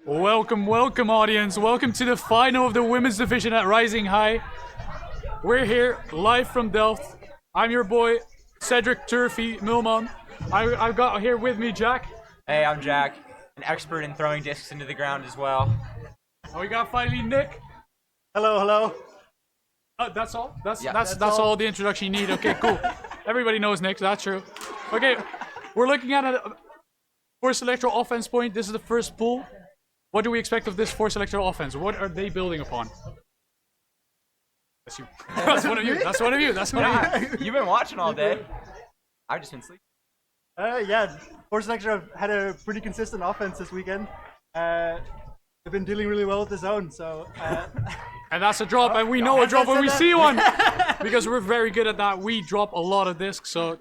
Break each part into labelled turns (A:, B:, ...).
A: Welcome, welcome, audience. Welcome to the final of the women's division at Rising High. We're here live from Delft. I'm your boy, Cedric Turfy Milman. I've got here with me Jack.
B: Hey, I'm Jack, an expert in throwing discs into the ground as well.
A: And we got finally Nick.
C: Hello.
A: That's all? That's
C: all.
A: all the introduction you need. Okay, cool. Everybody knows Nick, that's true. Okay, we're looking at a Force Elektro offense point. This is the first pool. What do we expect of this Force Elektro offense? What are they building upon? That's you. That's one of you. That's one of you. That's one of you.
B: You've been watching all day. I've just been sleeping.
C: Yeah, Force Elektro have had a pretty consistent offense this weekend. They've been dealing really well with the zone, so...
A: And that's a drop, and we know a drop when we see one! Because we're very good at that. We drop a lot of discs, so...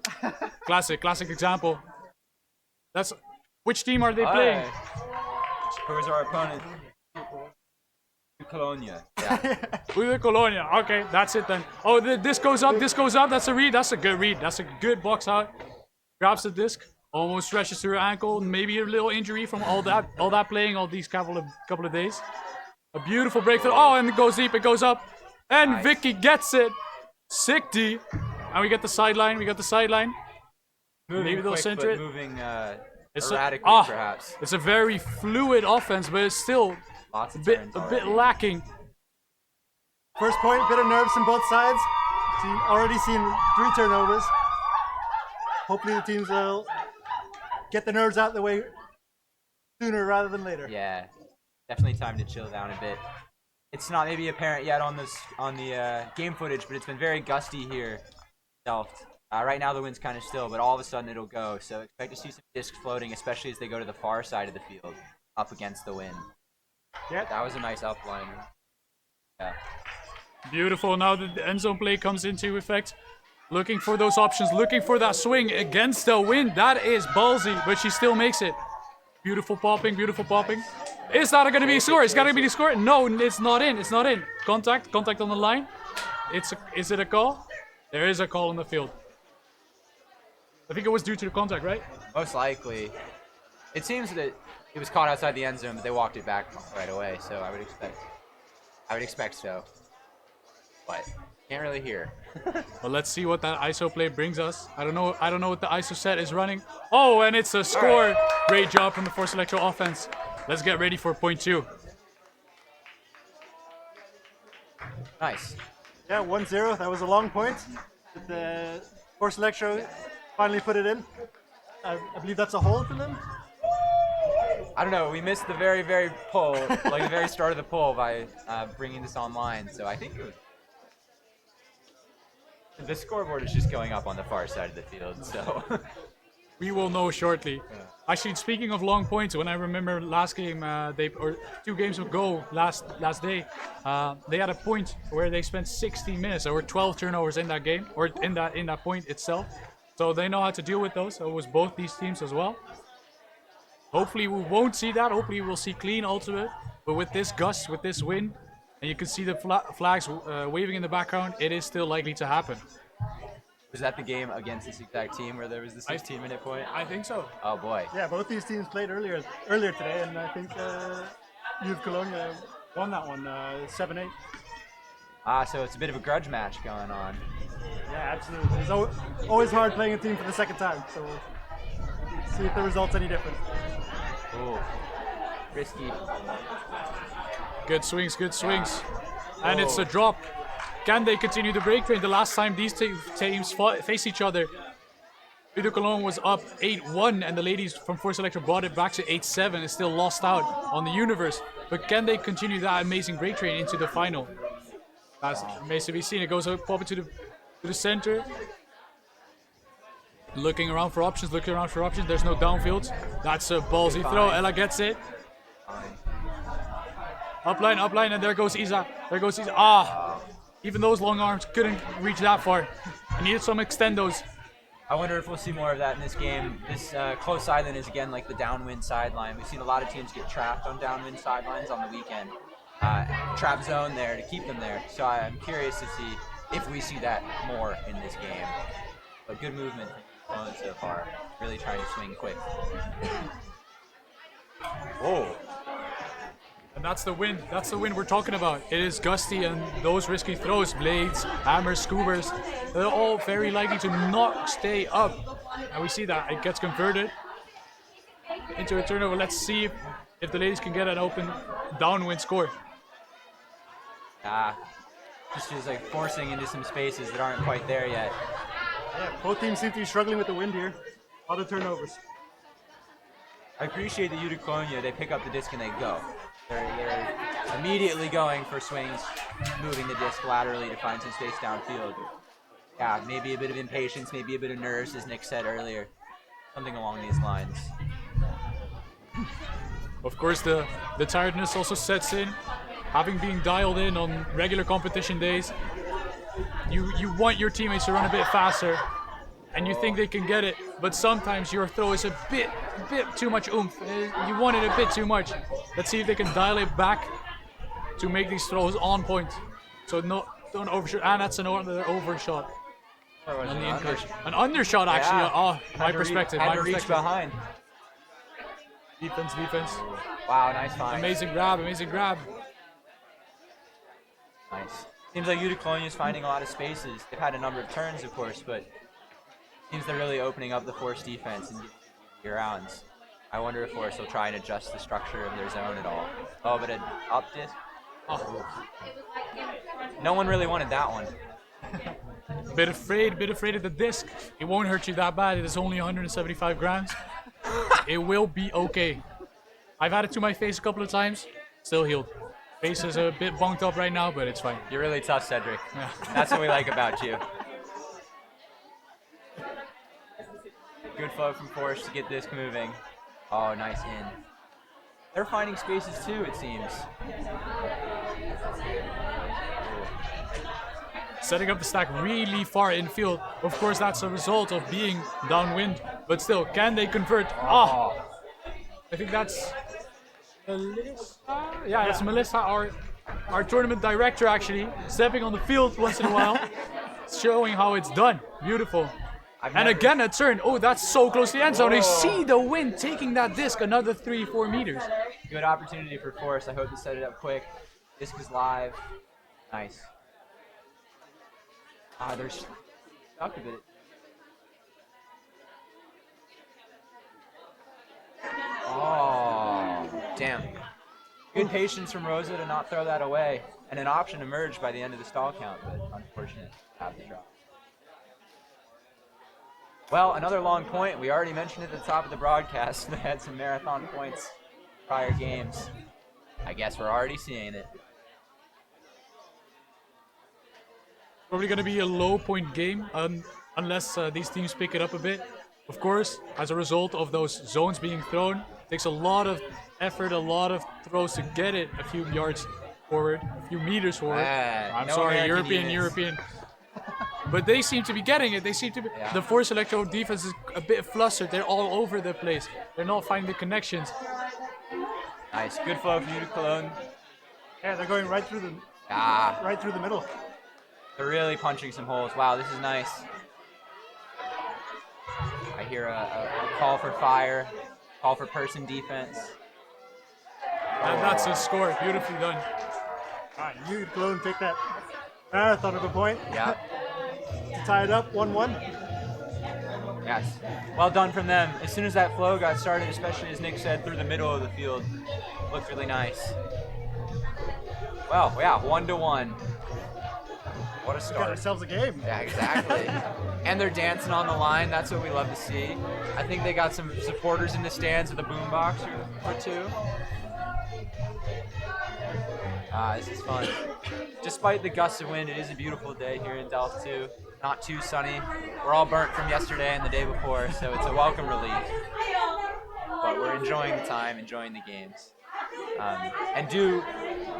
A: Classic example. That's... Which team are they playing?
B: Who's our opponent? Cologne. Yeah.
A: We're Cologne. Okay, that's it then. Oh, this goes up. That's a read. That's a good read. That's a good box out. Grabs the disc. Almost stretches through her ankle. Maybe a little injury from all that playing all these couple of days. A beautiful breakthrough. Oh, and it goes deep. It goes up. And nice. Vicky gets it. Sick D. And we get the sideline.
B: Moving
A: Maybe they'll
B: quick,
A: center it.
B: Moving
A: It's
B: erratically, perhaps.
A: It's a very fluid offense, but it's still
B: Lots of
A: a bit lacking.
C: First point, bit of nerves on both sides. Already seen 3 turnovers. Hopefully the teams will get the nerves out of the way sooner rather than later.
B: Yeah, definitely time to chill down a bit. It's not maybe apparent yet on the game footage, but it's been very gusty here in Delft. Right now the wind's kind of still, but all of a sudden it'll go. So expect to see some discs floating, especially as they go to the far side of the field, up against the wind.
C: Yeah,
B: that was a nice upliner. Yeah.
A: Beautiful. Now the end zone play comes into effect. Looking for those options, looking for that swing against the wind. That is ballsy, but she still makes it. Beautiful popping. Is that going to be a score? It's got to be the score. No, it's not in. Contact on the line. Is it a call? There is a call on the field. I think it was due to the contact, right?
B: Most likely. It seems that it was caught outside the end zone, but they walked it back right away, so I would expect so. But can't really hear.
A: Well, let's see what that ISO play brings us. I don't know what the ISO set is running. Oh, and it's a score. Right. Great job from the Force Elektro offense. Let's get ready for point 2.
B: Nice.
C: Yeah, 1-0. That was a long point. But the Force Elektro finally put it in. I believe that's a hole for them.
B: I don't know. We missed the very pull, like the very start of the pull by bringing this online. So I think it was. The scoreboard is just going up on the far side of the field, so.
A: We will know shortly. Yeah. Actually, speaking of long points, when I remember last game, or 2 games ago, last day, they had a point where they spent 60 minutes. There were 12 turnovers in that game, or in that point itself. So they know how to deal with those. So it was both these teams as well. Hopefully we won't see that. Hopefully we'll see clean ultimate. But with this gust, with this wind, and you can see the flags waving in the background, it is still likely to happen.
B: Was that the game against this exact team where there was the 16-minute point?
A: I think so.
B: Oh boy.
C: Yeah, both these teams played earlier today, and I think Youth Cologne won that one 7-8.
B: So it's a bit of a grudge match going on.
C: Yeah, absolutely. It's always hard playing a team for the second time, so we'll see if the result's any different.
B: Ooh, risky.
A: Good swings. And it's a drop. Can they continue the break train? The last time these teams face each other, Youth Cologne was up 8-1, and the ladies from Force Elektro brought it back to 8-7 and still lost out on the universe. But can they continue that amazing break train into the final? That remains to be seen. It goes up, pop it to the center. Looking around for options. There's no downfields. That's a ballsy throw. Ella gets it. Upline, and there goes Isa. Even those long arms couldn't reach that far. I needed some extendos.
B: I wonder if we'll see more of that in this game. This close sideline is again like the downwind sideline. We've seen a lot of teams get trapped on downwind sidelines on the weekend. Trap zone there to keep them there. So I'm curious to see if we see that more in this game. But good movement from Cologne so far. Really trying to swing quick. Oh.
A: And that's the wind. That's the wind we're talking about. It is gusty, and those risky throws, blades, hammers, scoobers, they're all very likely to not stay up. And we see that it gets converted into a turnover. Let's see if the ladies can get an open downwind score.
B: Just feels like forcing into some spaces that aren't quite there yet.
C: Yeah, both teams seem to be struggling with the wind here. A lot of turnovers.
B: I appreciate the Cologne. They pick up the disc and they go. They're immediately going for swings, moving the disc laterally to find some space downfield. Yeah, maybe a bit of impatience, maybe a bit of nerves, as Nick said earlier. Something along these lines.
A: Of course, the tiredness also sets in. Having been dialed in on regular competition days, you want your teammates to run a bit faster, and you think they can get it, but sometimes your throw is a bit too much oomph. You want it a bit too much. Let's see if they can dial it back to make these throws on point. So don't overshoot. And that's another overshot. On the incursion. An undershot, actually.
B: Yeah.
A: My perspective.
B: Had to reach behind.
A: Defense.
B: Wow, nice find.
A: Amazing grab.
B: Nice. Seems like Cologne is finding a lot of spaces. They've had a number of turns, of course, but seems they're really opening up the Force defense and your rounds. I wonder if Force will try and adjust the structure of their zone at all. Oh, but an up disc? Oh. No one really wanted that one.
A: Bit afraid of the disc. It won't hurt you that bad. It is only 175 grams. It will be okay. I've had it to my face a couple of times. Still healed. Face is a bit bunked up right now, but it's fine.
B: You're really tough, Cedric.
A: Yeah.
B: That's what we like about you. Good flow from Force to get this moving. Oh, nice in. They're finding spaces too, it seems.
A: Setting up the stack really far infield. Of course, that's a result of being downwind, but still, can they convert? I think that's Melissa. Yeah, it's Melissa, our tournament director, actually, stepping on the field once in a while, showing how it's done. Beautiful. And again, a turn. Oh, that's so close to the end zone. I see the wind taking that disc another 3-4 meters.
B: Good opportunity for Force. I hope to set it up quick. Disc is live. Nice. They're stuck a bit. Oh, damn. Good patience from Rosa to not throw that away. And an option emerged by the end of the stall count, but unfortunate to have the drop. Well, another long point. We already mentioned it at the top of the broadcast. They had some marathon points prior games. I guess we're already seeing it.
A: Probably going to be a low point game unless these teams pick it up a bit. Of course, as a result of those zones being thrown, it takes a lot of effort, a lot of throws to get it a few yards forward, a few meters forward. I'm
B: no
A: sorry,
B: American
A: European. But they seem to be getting it. They seem to be. Yeah. The Force Elektro defense is a bit flustered. They're all over the place. They're not finding the connections.
B: Nice, good flow from Cologne.
C: Yeah, they're going right through the middle.
B: They're really punching some holes. Wow, this is nice. I hear a call for fire, call for person defense.
A: And that's a score. Beautifully done.
C: All right, Cologne take that marathon of a point.
B: Yeah.
C: To tie it up, 1-1.
B: Yes. Well done from them. As soon as that flow got started, especially as Nick said, through the middle of the field, looked really nice. Well, yeah, 1-1. What a start.
C: We got ourselves a game.
B: Yeah, exactly. And they're dancing on the line. That's what we love to see. I think they got some supporters in the stands with a boombox or two. This is fun. Despite the gusts of wind, it is a beautiful day here in Delft too. Not too sunny. We're all burnt from yesterday and the day before, so it's a welcome relief. But we're enjoying the time, enjoying the games. And do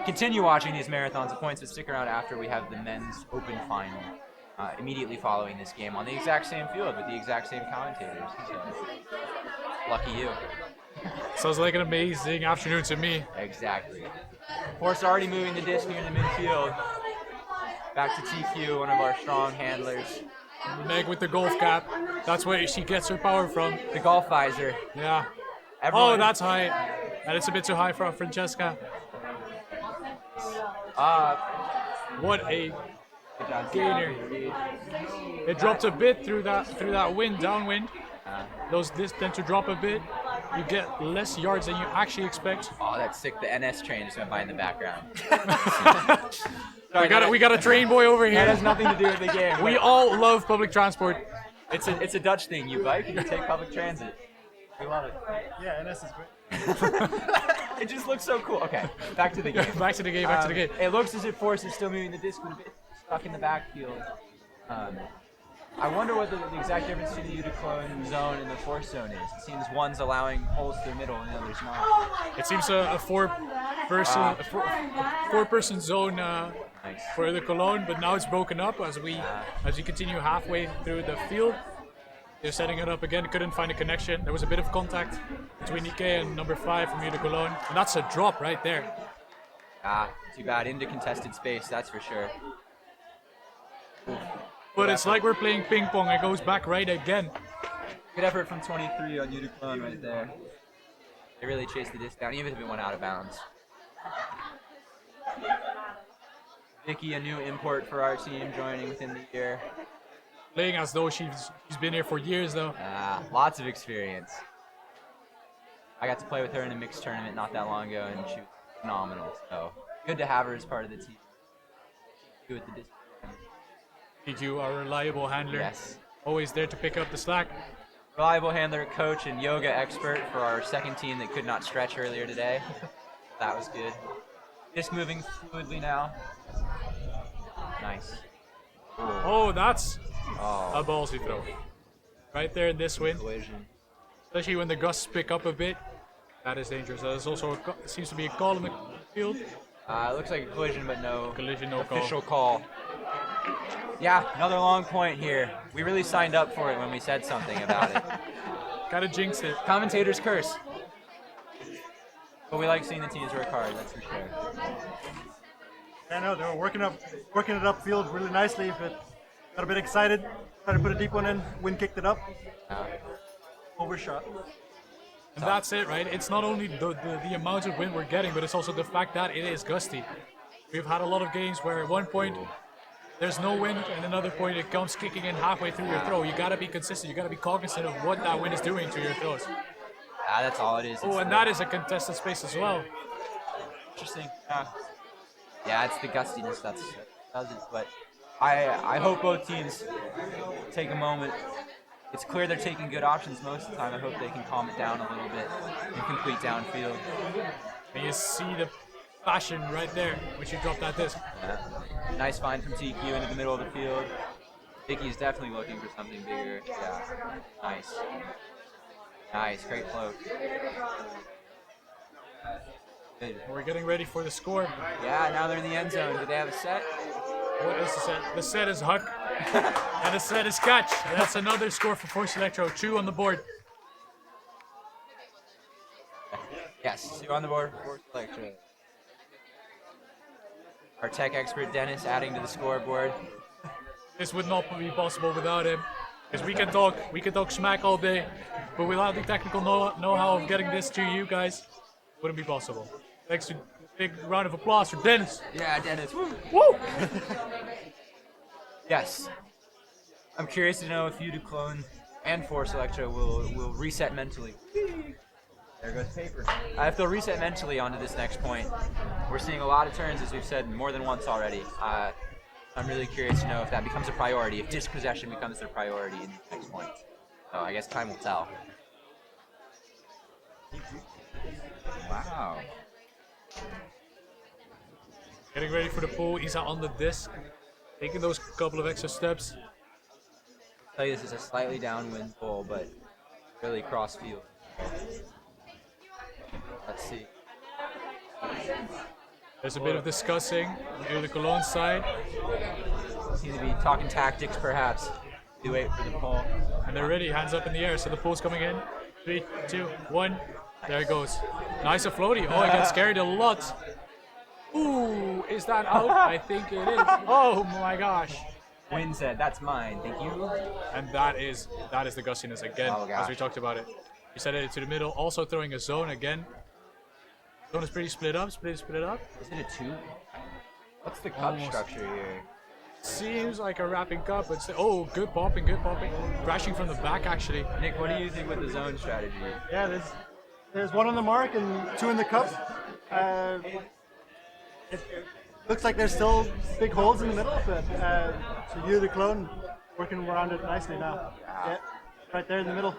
B: continue watching these marathons of points, but stick around after we have the men's open final immediately following this game on the exact same field with the exact same commentators. So, lucky you.
A: Sounds like an amazing afternoon to me.
B: Exactly. Force already moving the disc near the midfield. Back to TQ, one of our strong handlers.
A: Meg with the golf cap. That's where she gets her power from.
B: The golf visor.
A: Yeah.
B: Everyone.
A: Oh, that's high. And it's a bit too high for Francesca. What a
B: Good job,
A: gainer. It dropped a bit through that wind, downwind. This tend to drop a bit. You get less yards than you actually expect.
B: Oh, that's sick. The NS train just went by in the background.
A: We got a train boy over
B: That
A: here.
B: has nothing to do with the game.
A: We all love public transport.
B: It's a Dutch thing. You bike and you take public transit. We love it.
C: Yeah, NS is great.
B: It just looks so cool. Okay, back to the game.
A: Back to the game. Back to the game.
B: It looks as if Force is still moving the disc a bit stuck in the backfield. I wonder what the exact difference between the Cologne zone and the Force zone is. It seems one's allowing holes to the middle and the other's not.
A: It seems a four-person zone
B: Nice.
A: for the Cologne, but now it's broken up as we continue halfway through the field. They're setting it up again. Couldn't find a connection. There was a bit of contact between Ike and number 5 from Cologne, and that's a drop right there.
B: Too bad. Into contested space, that's for sure.
A: But it's like we're playing ping pong. It goes back right again.
B: Good effort from 23 on Cologne right there. They really chased the disc down, even if it went out of bounds. Vicky, a new import for our team, joining within the year.
A: Playing as though she's been here for years, though.
B: Lots of experience. I got to play with her in a mixed tournament not that long ago, and she was phenomenal. So good to have her as part of the team. Good with the disc.
A: PQ, our reliable handler.
B: Yes.
A: Always there to pick up the slack.
B: Reliable handler, coach, and yoga expert for our second team that could not stretch earlier today. That was good. Disc moving fluidly now. Nice.
A: Oh, that's
B: Oh,
A: a ballsy throw. Right there in this wind.
B: collision.
A: Especially when the gusts pick up a bit. That is dangerous. That is also seems to be a call in the field.
B: It looks like a collision, but no
A: Collision, no
B: official call. Yeah, another long point here. We really signed up for it when we said something about it.
A: Kinda jinxed it.
B: Commentator's curse. But we like seeing the teams work hard, that's for sure.
C: I know they were working it upfield really nicely, but got a bit excited. Tried to put a deep one in. Wind kicked it up. Overshot.
A: And that's it, right? It's not only the amount of wind we're getting, but it's also the fact that it is gusty. We've had a lot of games where at one point there's no wind, and another point it comes kicking in halfway through your throw. You gotta be consistent. You gotta be cognizant of what that wind is doing to your throws.
B: That's all it is.
A: Oh, and that is a contested space as well.
B: Interesting. Yeah, it's the gustiness that does it. But I hope both teams take a moment. It's clear they're taking good options most of the time. I hope they can calm it down a little bit and complete downfield.
A: And you see the passion right there when you drop that disc.
B: Nice find from TQ into the middle of the field. Vicky's definitely looking for something bigger. Yeah. Nice. Nice. Great float. Good.
A: We're getting ready for the score.
B: Yeah, now they're in the end zone. Do they have a set?
A: What is the set? The set is Huck. And the set is catch. That's another score for Force Elektro. 2 on the board.
B: Yes, 2 on the board for Force Elektro. Our tech expert Dennis adding to the scoreboard.
A: This would not be possible without him. Because we can talk smack all day, but without the technical know-how of getting this to you guys, wouldn't be possible. Thanks to big round of applause for Dennis.
B: Yeah, Dennis. Woo!
A: Woo!
B: Yes. I'm curious to know if you, Cologne and Force Elektro will reset mentally. There goes paper. If they'll reset mentally onto this next point. We're seeing a lot of turns, as we've said more than once already. I'm really curious to know if that becomes a priority, if disc possession becomes their priority in the next point. So I guess time will tell. Wow.
A: Getting ready for the pull. Isa on the disc. Taking those couple of extra steps.
B: I'll tell you, this is a slightly downwind pull, but really cross field. Let's see.
A: There's a bit of discussing near the Cologne side.
B: Seem to be talking tactics, perhaps. We wait for the pull.
A: And they're ready, hands up in the air. So the pull's coming in. 3, 2, 1. There it goes. Nice and floaty. Oh, it gets carried a lot. Ooh, is that out? I think it is. Oh my gosh.
B: Win said, "That's mine, thank you."
A: And that is the gustiness again,
B: Oh,
A: as
B: gosh.
A: we talked about it. You set it to the middle, also throwing a zone again. Zone is pretty split up, split it up.
B: Is it a 2? What's the cup
A: Almost.
B: structure here?
A: Seems like a wrapping cup, but oh, good popping, good popping. Crashing from the back, actually.
B: Nick, what do you think with the zone strategy?
C: Yeah, there's one on the mark and two in the cup. It looks like there's still big holes in the middle, but so you, the clone, working around it nicely now. Yeah, right there in the middle.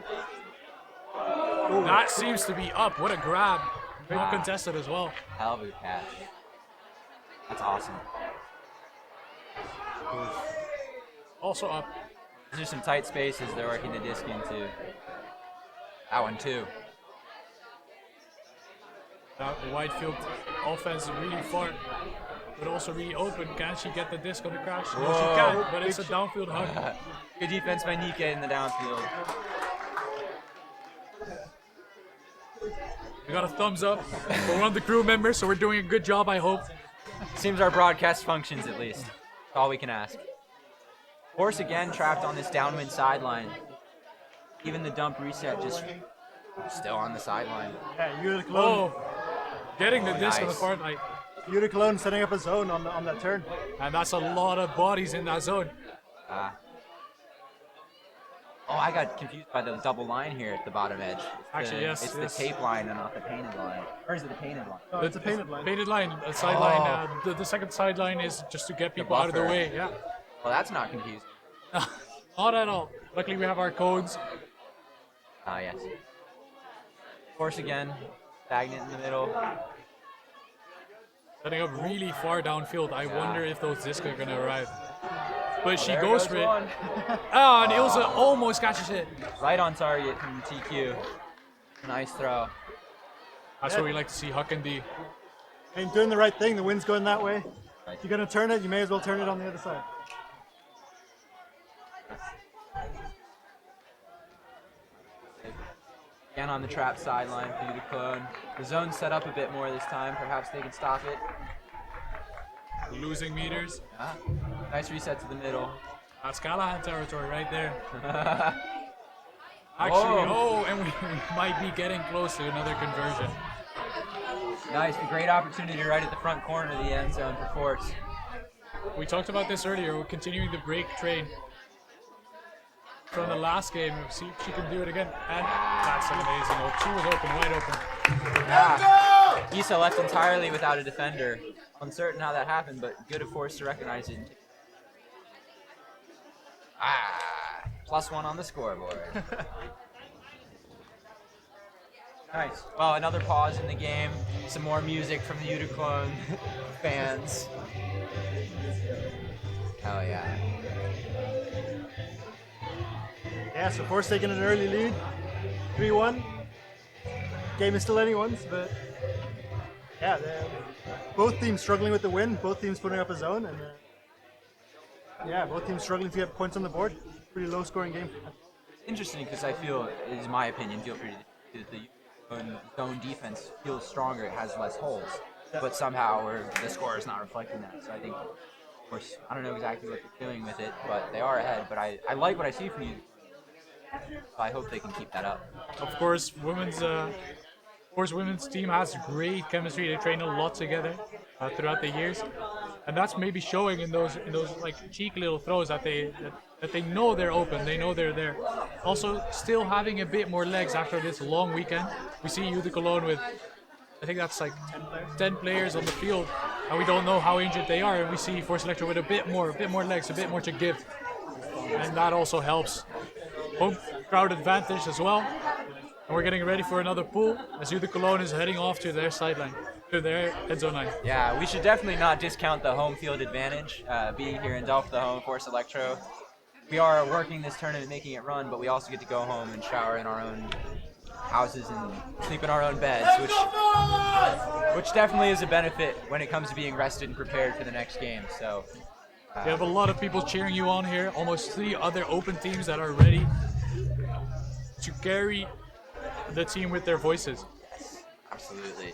C: Ooh.
A: That seems to be up. What a grab. Well contested as well.
B: Hell of a catch. That's awesome.
A: Also up.
B: These are some tight spaces they're working the disc into. That one too.
A: That wide field offense is really far, but also really open. Can she get the disc on the crash? No, she
B: Whoa.
A: can, but it's a downfield hug.
B: Good defense by Nika in the downfield.
A: We got a thumbs up for one of the crew members, so we're doing a good job, I hope.
B: Seems our broadcast functions at least. That's all we can ask. Horse again trapped on this downwind sideline. Even the dump reset just still on the sideline.
C: Yeah, you, the clone.
A: Oh, getting the disc on the
B: nice.
A: far line.
C: You, the clone, setting up a zone on that turn.
A: And that's a lot of bodies in that zone.
B: Oh, I got confused by the double line here at the bottom edge.
A: Actually, yes,
B: It's
A: yes.
B: the tape line and not the painted line. Or is it the painted line?
C: Oh, it's a painted line.
A: Painted line, sideline. The second sideline is just to get people out of the
B: buffer.
A: way. Yeah.
B: Well, that's not confusing.
A: Not at all. Luckily, we have our codes.
B: Yes. Horse again, stagnant in the middle.
A: Setting up really far downfield. I wonder if those discs are going to arrive. But she
B: There
A: goes
B: goes
A: for it.
B: one.
A: Ah, and Ilse almost catches it.
B: Right on target from TQ. Nice throw.
A: That's what we like to see, Huck and D.
C: And doing the right thing, the wind's going that way.
B: Right.
C: If you're going to turn it, you may as well turn it on the other side.
B: Again on the trap sideline for you to clone. The zone's set up a bit more this time. Perhaps they can stop it.
A: Losing meters.
B: Ah, nice reset to the middle.
A: That's Callahan territory right there. Actually,
B: Whoa.
A: and we might be getting close to another conversion.
B: Nice, a great opportunity right at the front corner of the end zone for Force.
A: We talked about this earlier. We're continuing the break train from the last game. See if she can do it again. And that's amazing. Oh, she was open, wide open.
B: Issa left entirely without a defender. Uncertain how that happened, but good of Force to recognize it. +1 on the scoreboard. Nice. Well, another pause in the game. Some more music from the Uticlone fans. Hell yeah.
C: Yeah, so Force taking an early lead. 3-1. Game is still anyone's, but yeah, both teams struggling with the win. Both teams putting up a zone, and yeah, both teams struggling to get points on the board. Pretty low scoring game.
B: Interesting because I feel, is my opinion, feel free to the zone defense feels stronger. It has less holes, but somehow the score is not reflecting that. So I think, of course, I don't know exactly what they're doing with it, but they are ahead. But I like what I see from you. So I hope they can keep that up.
A: Of course, women's team has great chemistry. They train a lot together throughout the years, and that's maybe showing in those like cheeky little throws that they know they're open. They know they're there. Also, still having a bit more legs after this long weekend. We see you, the Cologne, with I think that's like 10 players on the field, and we don't know how injured they are. And we see Force Elektro with a bit more legs, a bit more to give, and that also helps. Home crowd advantage as well. And we're getting ready for another pool as the Cologne is heading off to their sideline, to their end zone line.
B: Yeah, we should definitely not discount the home field advantage. Being here in Delft, the home of Force Elektro, we are working this tournament, making it run, but we also get to go home and shower in our own houses and sleep in our own beds, which definitely is a benefit when it comes to being rested and prepared for the next game. So
A: we have a lot of people cheering you on here. Almost 3 other open teams that are ready to carry the team with their voices.
B: absolutely. You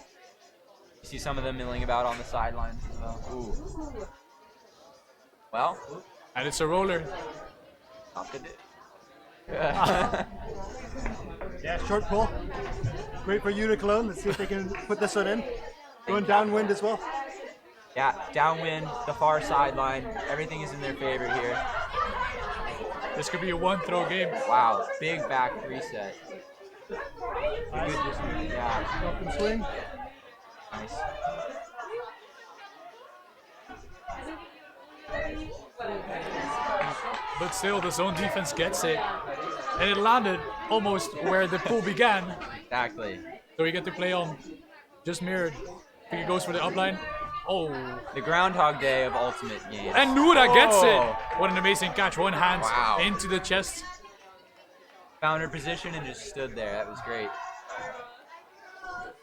B: see some of them milling about on the sidelines as well. Ooh. Well,
A: And it's a roller.
B: not good.
C: Yeah, short pull. Great for you to Cologne. Let's see if they can put this one in. Going downwind as well.
B: Yeah, downwind, the far sideline. Everything is in their favor here.
A: This could be a one-throw game.
B: Wow, big back reset.
C: Nice.
B: Good distance. Yeah,
C: Up and swing.
B: nice.
A: But still, the zone defense gets it. And it landed almost where the pool began.
B: Exactly.
A: So we get to play on just mirrored. I think he goes for the upline. Oh.
B: The Groundhog Day of Ultimate games.
A: And Nura gets
B: Oh.
A: it. What an amazing catch. One hand
B: Wow.
A: into the chest.
B: Found her position and just stood there. That was great.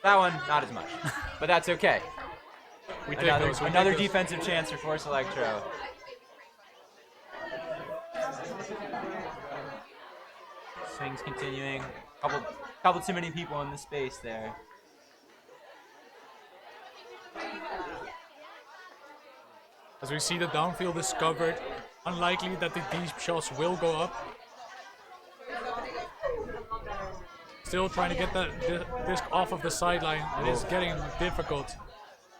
B: That one, not as much. But that's okay.
A: We take
B: Another,
A: those. We
B: another
A: take those.
B: defensive chance for Force Elektro. Swings continuing. Couple too many people in the space there.
A: As we see the downfield is covered, unlikely that the deep shots will go up. Still trying to get that disc off of the sideline. It is getting difficult.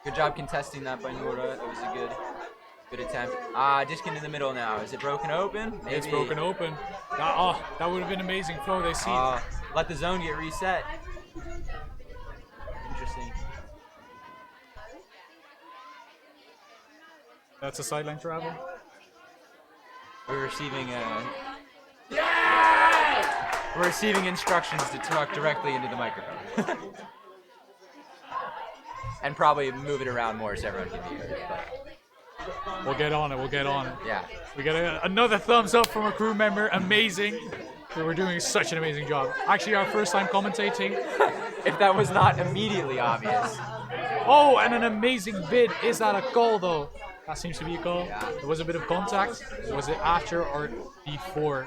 B: Good job contesting that by Nora. It was a good attempt. Disc into the middle now. Is it broken open? Maybe.
A: It's broken open. That would have been amazing flow. They see.
B: Let the zone get reset. Interesting.
A: That's a sideline travel.
B: We're receiving we're receiving instructions to talk directly into the microphone. And probably move it around more so everyone can be heard. But
A: We'll get on it. We'll get on it.
B: yeah.
A: We get another thumbs up from a crew member. Amazing. We're doing such an amazing job. Actually, our first time commentating.
B: If that was not immediately obvious.
A: Oh, and an amazing bid. Is that a call though? That seems to be a call.
B: Yeah.
A: There was a bit of contact. Was it after or before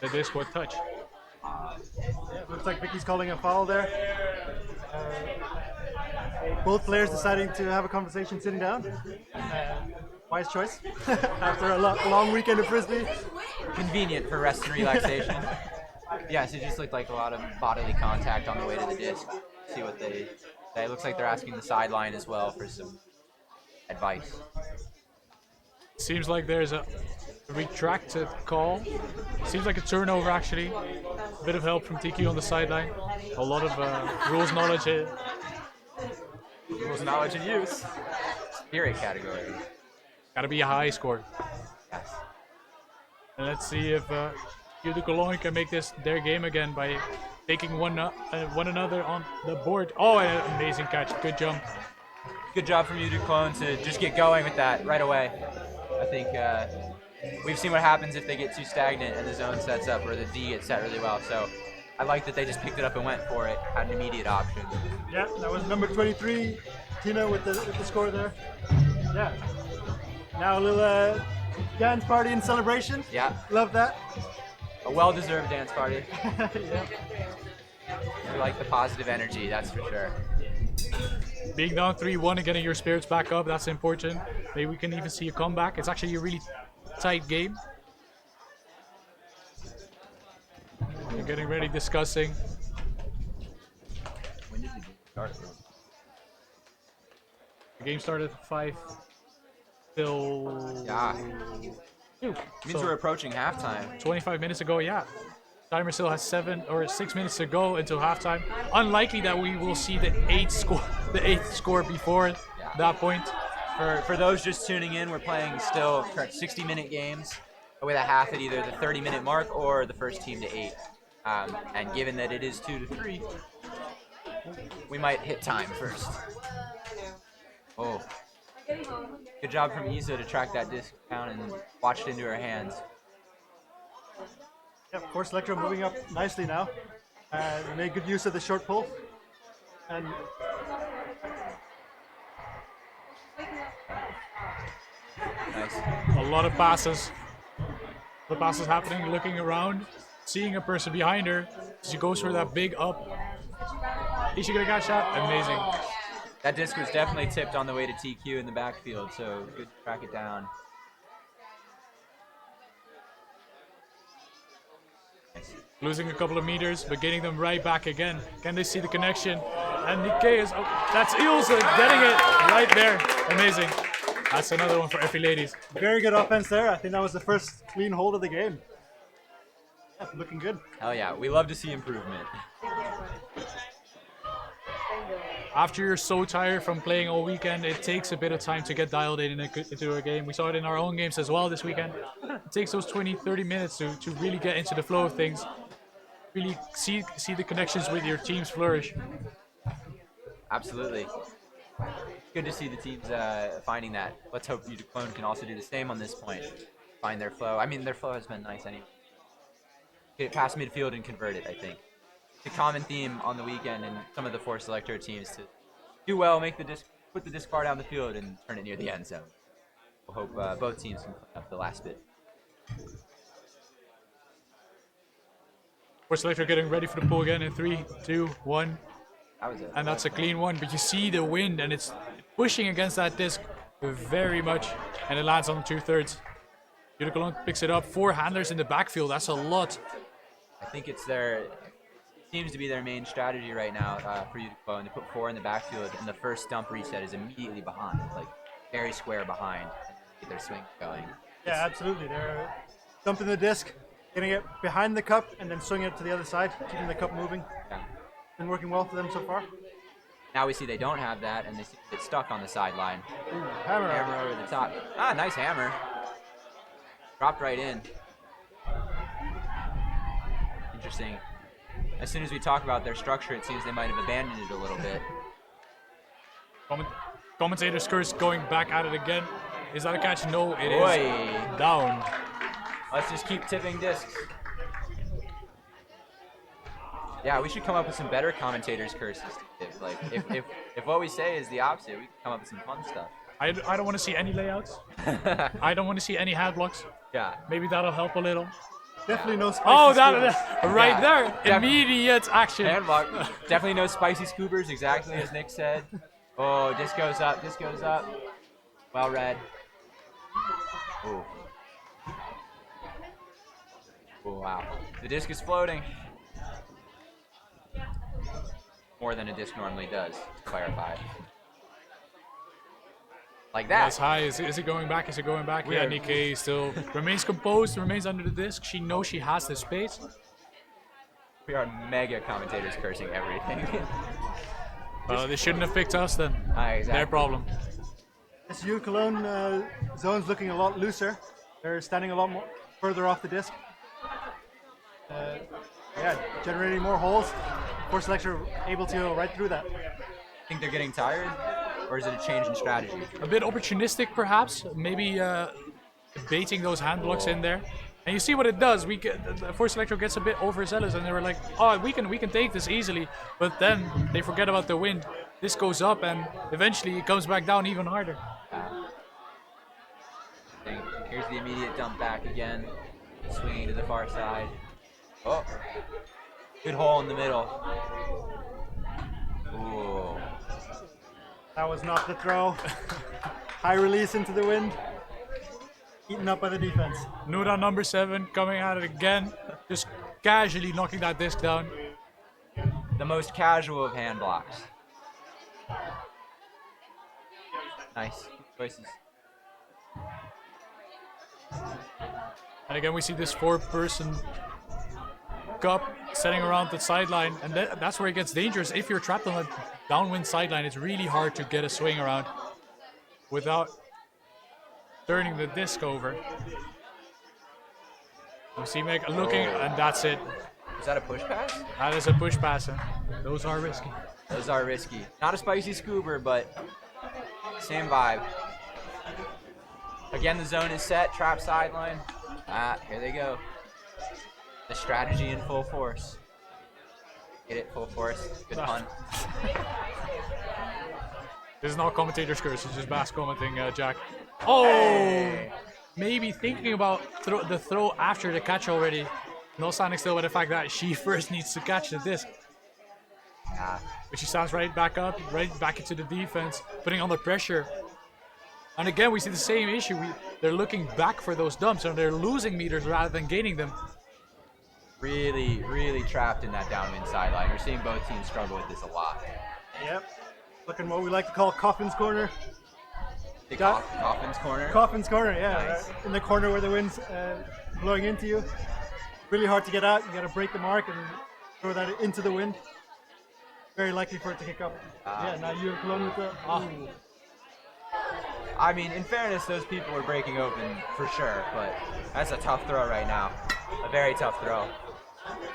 A: the disc was touched?
C: Yeah, looks like Vicky's calling a foul there. Both players deciding to have a conversation sitting down. Wise choice. After a long weekend of frisbee.
B: Convenient for rest and relaxation. Yes, it just looked like a lot of bodily contact on the way to the disc. See what they say. It looks like they're asking the sideline as well for some advice.
A: Seems like there's a retracted call. Seems like a turnover actually. A bit of help from TQ on the sideline. A lot of rules knowledge here.
B: Rules, knowledge, and use. Spirit category.
A: Gotta be a high score.
B: Yes.
A: And let's see if Cologne can make this their game again by taking one another on the board. Oh, and an amazing catch. Good jump.
B: Good job from you, Cologne, to just get going with that right away. I think we've seen what happens if they get too stagnant and the zone sets up or the D gets set really well. So I like that they just picked it up and went for it, had an immediate option.
C: Yeah, that was number 23, Tina with the score there. Yeah. Now a little dance party and celebration.
B: Yeah,
C: Love that.
B: a well-deserved dance party.
C: Yeah.
B: We like the positive energy, that's for sure.
A: Being down 3-1 and getting your spirits back up, that's important. Maybe we can even see a comeback. It's actually a really tight game. We're getting ready, discussing.
B: When did the game start?
A: The game started at 5 till
B: Yeah.
A: 2.
B: Means we're approaching halftime.
A: 25 minutes ago, yeah. Timer still has 7 or 6 minutes to go until halftime. Unlikely that we will see the eighth score before that point.
B: For those just tuning in, we're playing still 60-minute games with a half at either the 30-minute mark or the first team to 8. And given that it is 2-3, we might hit time first. Oh. Good job from Izo to track that disc down and watch it into her hands.
C: Yeah, of course, Elektro moving up nicely now. Made good use of the short pull. And
B: Nice.
A: A lot of passes. The passes happening, looking around, seeing a person behind her. She goes for that big up. Is she gonna catch that? Amazing.
B: That disc was definitely tipped on the way to TQ in the backfield, so good to track it down.
A: Losing a couple of meters, but getting them right back again. Can they see the connection? And Nikkei is, that's Ilse getting it right there. Amazing. That's another one for Effie ladies.
C: Very good offense there. I think that was the first clean hold of the game. Yeah, looking good.
B: Hell yeah, we love to see improvement.
A: After you're so tired from playing all weekend, it takes a bit of time to get dialed into a game. We saw it in our own games as well this weekend. It takes those 20, 30 minutes to really get into the flow of things. Really see the connections with your teams flourish.
B: Absolutely. Good to see the teams finding that. Let's hope Cologne can also do the same on this point. Find their flow. I mean, their flow has been nice anyway. Get it past midfield and convert it, I think. It's a common theme on the weekend in some of the Force Elektro teams to do well, put the disc far down the field and turn it near the end zone. We'll hope both teams can clean up the last bit.
A: Force Elektro getting ready for the pull again in 3, 2, 1. And that's a clean one, but you see the wind and it's pushing against that disc very much, and it lands on 2/3. Cologne picks it up. 4 handlers in the backfield, that's a lot.
B: I think it seems to be their main strategy right now for Cologne to put 4 in the backfield, and the first dump reset is immediately behind, like very square behind, and get their swing going.
C: Yeah, absolutely. They're dumping the disc, getting it behind the cup, and then swinging it to the other side, keeping the cup moving.
B: Yeah.
C: Been working well for them so far.
B: Now we see they don't have that, and they get stuck on the sideline.
C: Ooh, hammer.
B: Hammer over the top. Ah, nice hammer. Dropped right in. Interesting. As soon as we talk about their structure, it seems they might have abandoned it a little bit.
A: Commentator's curse going back at it again. Is that a catch? No, it
B: Boy.
A: is down.
B: Let's just keep tipping discs. Yeah, we should come up with some better commentators' curses to tip. Like, if what we say is the opposite, we can come up with some fun stuff.
A: I don't want to see any layouts. I don't want to see any hand blocks.
B: Yeah.
A: Maybe that'll help a little.
C: Definitely no spicy
A: Oh,
C: scoobers.
A: right there. Immediate action.
B: Hand block. Definitely no spicy scoobers, exactly as Nick said. Oh, disc goes up, disc goes up. Well read. Ooh. Oh, wow. The disc is floating. More than a disc normally does, to clarify. Like that.
A: That's high. Is it going back? Is it going back? Yeah, Nikkei still remains composed, remains under the disc. She knows she has the space.
B: We are mega commentators cursing everything.
A: They shouldn't have picked us then.
B: Exactly.
A: Their problem.
C: This Cologne zone's looking a lot looser. They're standing a lot more further off the disc. Yeah, generating more holes. Force Elektro able to go right through that.
B: Think they're getting tired? Or is it a change in strategy?
A: A bit opportunistic, perhaps. Maybe baiting those hand blocks in there. And you see what it does. Force Elektro gets a bit overzealous, and they were like, "Oh, we can take this easily." But then they forget about the wind. This goes up, and eventually it comes back down even harder.
B: Here's the immediate dump back again. Swinging to the far side. Oh, good hole in the middle. Ooh.
C: That was not the throw. High release into the wind. Eaten up by the defense.
A: Nura number 7 coming at it again. Just casually knocking that disc down.
B: The most casual of hand blocks. Nice choices.
A: And again, we see this 4-person cup setting around the sideline, and that's where it gets dangerous. If you're trapped on a downwind sideline, it's really hard to get a swing around without turning the disc over. You see Meg looking, and that's it.
B: Is that a push pass?
A: That is a push pass. Huh? Those are risky.
B: Those are risky. Not a spicy scoober, but same vibe. Again, the zone is set. Trap sideline. Here they go. The strategy in full force. Get it, full force. Good pun.
A: This is not commentator's curse. It's just Bass commenting, Jack. Oh!
B: Hey.
A: Maybe thinking about the throw after the catch already. No standing still by the fact that she first needs to catch the disc. But she stands right back up, right back into the defense, putting under pressure. And again, we see the same issue. They're looking back for those dumps, and they're losing meters rather than gaining them.
B: Really, really trapped in that downwind sideline. We're seeing both teams struggle with this a lot.
C: Yep. Looking what we like to call Coffin's Corner.
B: Coffin's corner.
C: Coffin's Corner, yeah.
B: Nice.
C: Right in the corner where the wind's blowing into you. Really hard to get out. You got to break the mark and throw that into the wind. Very likely for it to kick up. Yeah, now you're Cologne with the... Ooh.
B: I mean, in fairness, those people were breaking open for sure, but that's a tough throw right now. A very tough throw.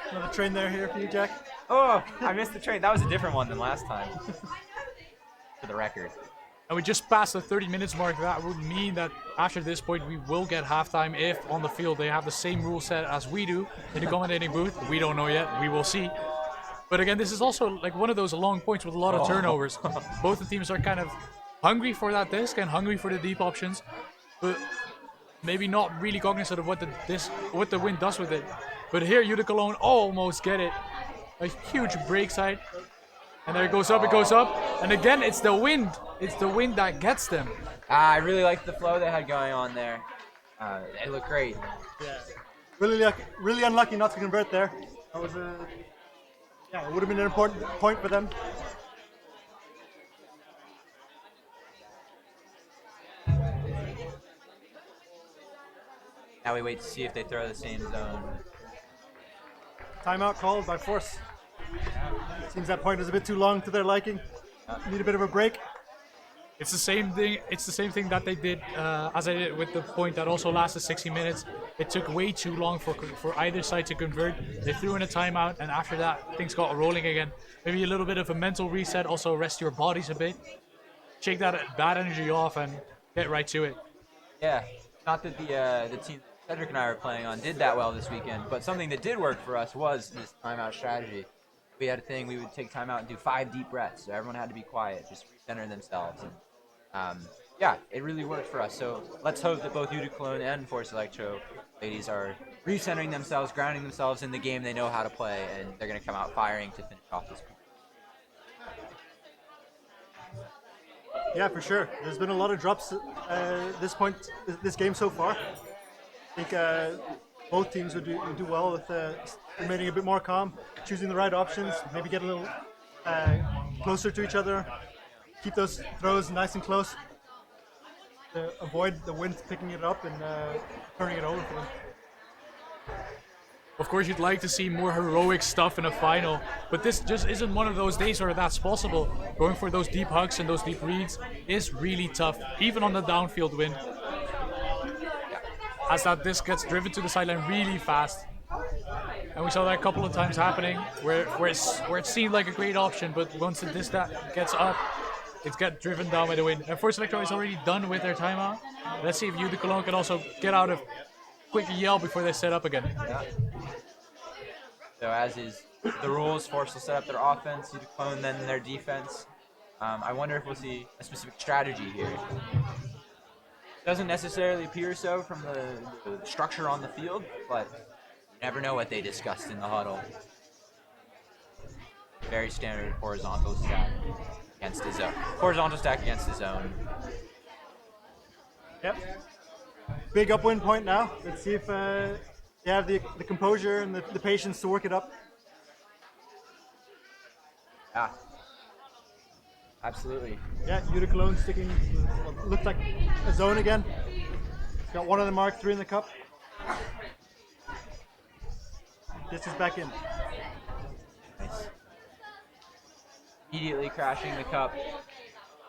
C: Another train there here for you, Jack.
B: Oh, I missed the train. That was a different one than last time. For the record.
A: And we just passed the 30 minutes mark. That would mean that after this point we will get halftime if on the field they have the same rule set as we do in the commentating booth. We don't know yet. We will see. But again, this is also like one of those long points with a lot of turnovers. Both the teams are kind of hungry for that disc and hungry for the deep options, but maybe not really cognizant of what the wind does with it. But here, Ude Cologne almost get it. A huge break side. And there it goes up, and again, it's the wind. It's the wind that gets them.
B: I really liked the flow they had going on there. They look great.
C: Yeah. Really unlucky not to convert there. That was yeah, it would have been an important point for them.
B: Now we wait to see if they throw the same zone.
C: Timeout called by force. Seems that point was a bit too long to their liking. Need a bit of a break.
A: It's the same thing. It's the same thing that they did as I did with the point that also lasted 60 minutes. It took way too long for either side to convert. They threw in a timeout, and after that, things got rolling again. Maybe a little bit of a mental reset. Also, rest your bodies a bit. Shake that bad energy off and get right to it.
B: Yeah, not that the team Cedric and I were playing on did that well this weekend, but something that did work for us was this timeout strategy. We had a thing, we would take time out and do 5 deep breaths, so everyone had to be quiet, just recenter themselves. And yeah, it really worked for us. So let's hope that both Ude Cologne and Force Elektro ladies are recentering themselves, grounding themselves in the game they know how to play, and they're going to come out firing to finish off this point.
C: Yeah, for sure. There's been a lot of drops this game so far. I think both teams would do well with remaining a bit more calm, choosing the right options, maybe get a little closer to each other, keep those throws nice and close to avoid the wind picking it up and turning it over for them.
A: Of course, you'd like to see more heroic stuff in a final, but this just isn't one of those days where that's possible. Going for those deep hugs and those deep reads is really tough, even on the downfield wind. As that disc gets driven to the sideline really fast. And we saw that a couple of times happening where it seemed like a great option, but once the disc gets up, it's get driven down by the wind. And Force Elektro is already done with their timeout. Let's see if Ude Cologne can also get out of quick yell before they set up again.
B: Yeah. So as is the rules, Force will set up their offense, Ude Cologne then their defense. I wonder if we'll see a specific strategy here. Doesn't necessarily appear so from the structure on the field, but you never know what they discussed in the huddle. Very standard horizontal stack against the zone. Horizontal stack against the zone.
C: Yep. Big upwind point now. Let's see if they have the composure and the patience to work it up.
B: Yeah. Absolutely.
C: Yeah, Ude Cologne sticking, looked like a zone again. Got one of the mark 3 in the cup. This is back in.
B: Nice. Immediately crashing the cup,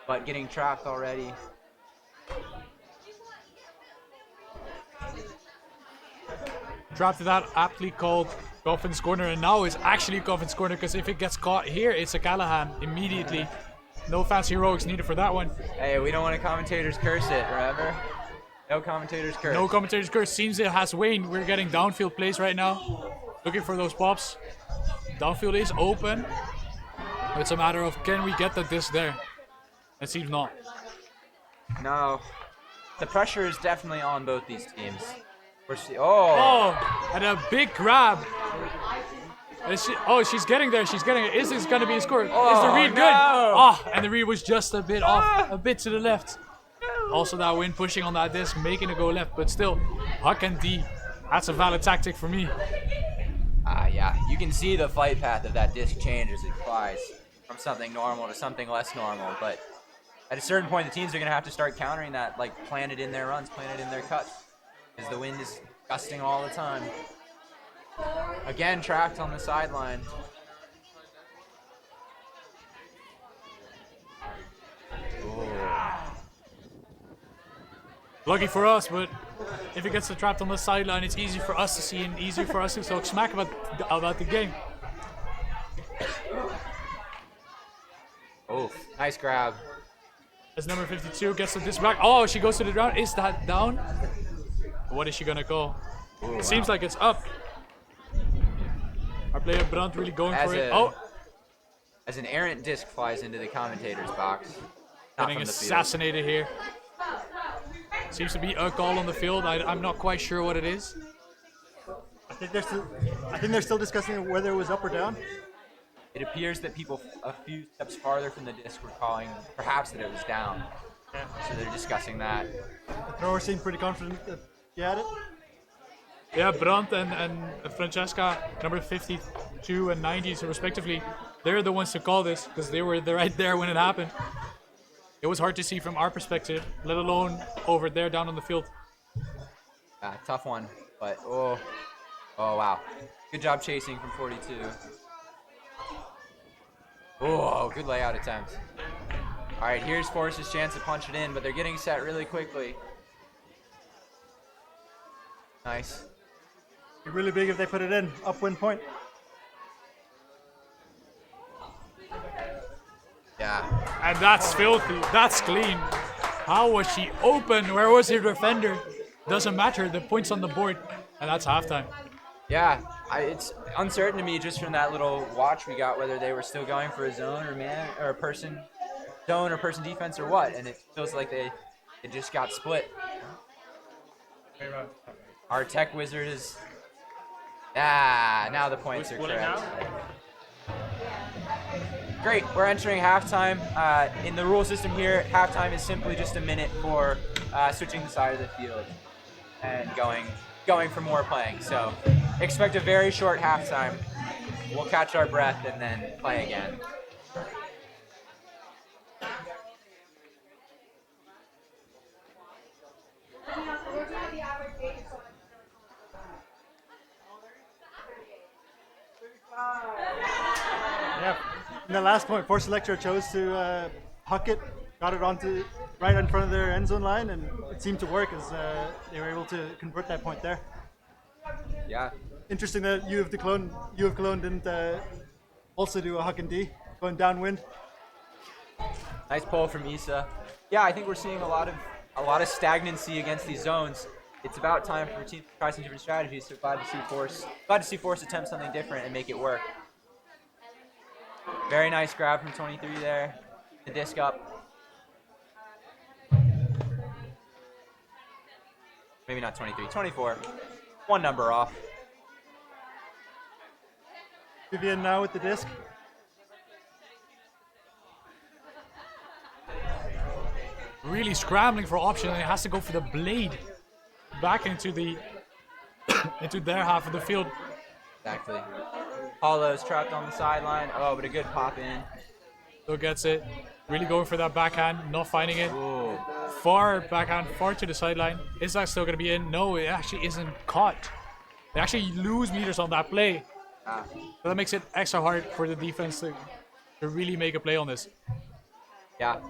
B: but getting trapped already.
A: Dropped to that aptly called Coffin's Corner, and now it's actually Coffin's Corner, because if it gets caught here, it's a Callahan immediately. No fancy heroics needed for that one.
B: Hey, we don't want a commentator's curse it, remember? No commentator's curse.
A: No commentator's curse. Seems it has waned. We're getting downfield plays right now. Looking for those pops. Downfield is open. It's a matter of can we get the disc there? It seems not.
B: No. The pressure is definitely on both these teams.
A: Oh, and a big grab. She's getting there. She's getting it. Is this going to be a score? Is the read good?
B: No.
A: And the read was just a bit off, a bit to the left. Also, that wind pushing on that disc, making it go left. But still, Huck and D. That's a valid tactic for me.
B: Yeah, you can see the flight path of that disc change as it flies from something normal to something less normal. But at a certain point, the teams are going to have to start countering that, like plan it in their runs, plan it in their cuts, because the wind is gusting all the time. Again, trapped on the sideline.
A: Lucky for us, but if it gets trapped on the sideline, it's easy for us to see and easier for us to talk smack about the game.
B: Oh, nice grab.
A: As number 52 gets the disc back. Oh, she goes to the ground. Is that down? What is she gonna call?
B: Ooh,
A: it seems like it's up. Our player Brandt really going for it. Oh!
B: As an errant disc flies into the commentator's box. Not
A: Getting
B: from the field.
A: assassinated here. Seems to be a call on the field. I'm not quite sure what it is.
C: I think they're still discussing whether it was up or down.
B: It appears that people a few steps farther from the disc were calling perhaps that it was down.
C: Yeah.
B: So they're discussing that.
C: The thrower seemed pretty confident that he had it.
A: Yeah, Brandt and Francesca, number 52 and 90, so respectively, they're the ones to call this because they were right there when it happened. It was hard to see from our perspective, let alone over there down on the field.
B: Tough one, but oh wow. Good job chasing from 42. Oh, good layout attempt. All right, here's Forrest's chance to punch it in, but they're getting set really quickly. Nice.
C: Be really big if they put it in. Upwind point.
B: Yeah.
A: And that's filthy. That's clean. How was she open? Where was her defender? Doesn't matter. The point's on the board, and that's halftime.
B: Yeah, it's uncertain to me just from that little watch we got whether they were still going for a zone or man or a person zone or person defense or what, and it feels like it just got split. Our tech wizard is now the points are correct. Great, we're entering halftime. In the rule system here, halftime is simply just a minute for switching the side of the field and going for more playing. So expect a very short halftime. We'll catch our breath and then play again.
C: Yeah. In the last point, Force Elektro chose to huck it, got it onto right in front of their end zone line, and it seemed to work as they were able to convert that point there.
B: Yeah.
C: Interesting that U of Cologne didn't also do a huck and D, going downwind.
B: Nice pull from Issa. Yeah, I think we're seeing a lot of stagnancy against these zones. It's about time for teams to try some different strategies. So glad to see Force attempt something different and make it work. Very nice grab from 23 there. The disc up. Maybe not 23, 24. One number off.
C: Vivian now with the disc.
A: Really scrambling for option, and it has to go for the blade back into the into their half of the field.
B: Exactly. Hollow's trapped on the sideline. Oh, but a good pop in.
A: So gets it. Really going for that backhand, not finding it.
B: Ooh.
A: Far backhand, far to the sideline. Is that still going to be in? No, it actually isn't caught. They actually lose meters on that play. So that makes it extra hard for the defense to really make a play on this.
B: Yeah.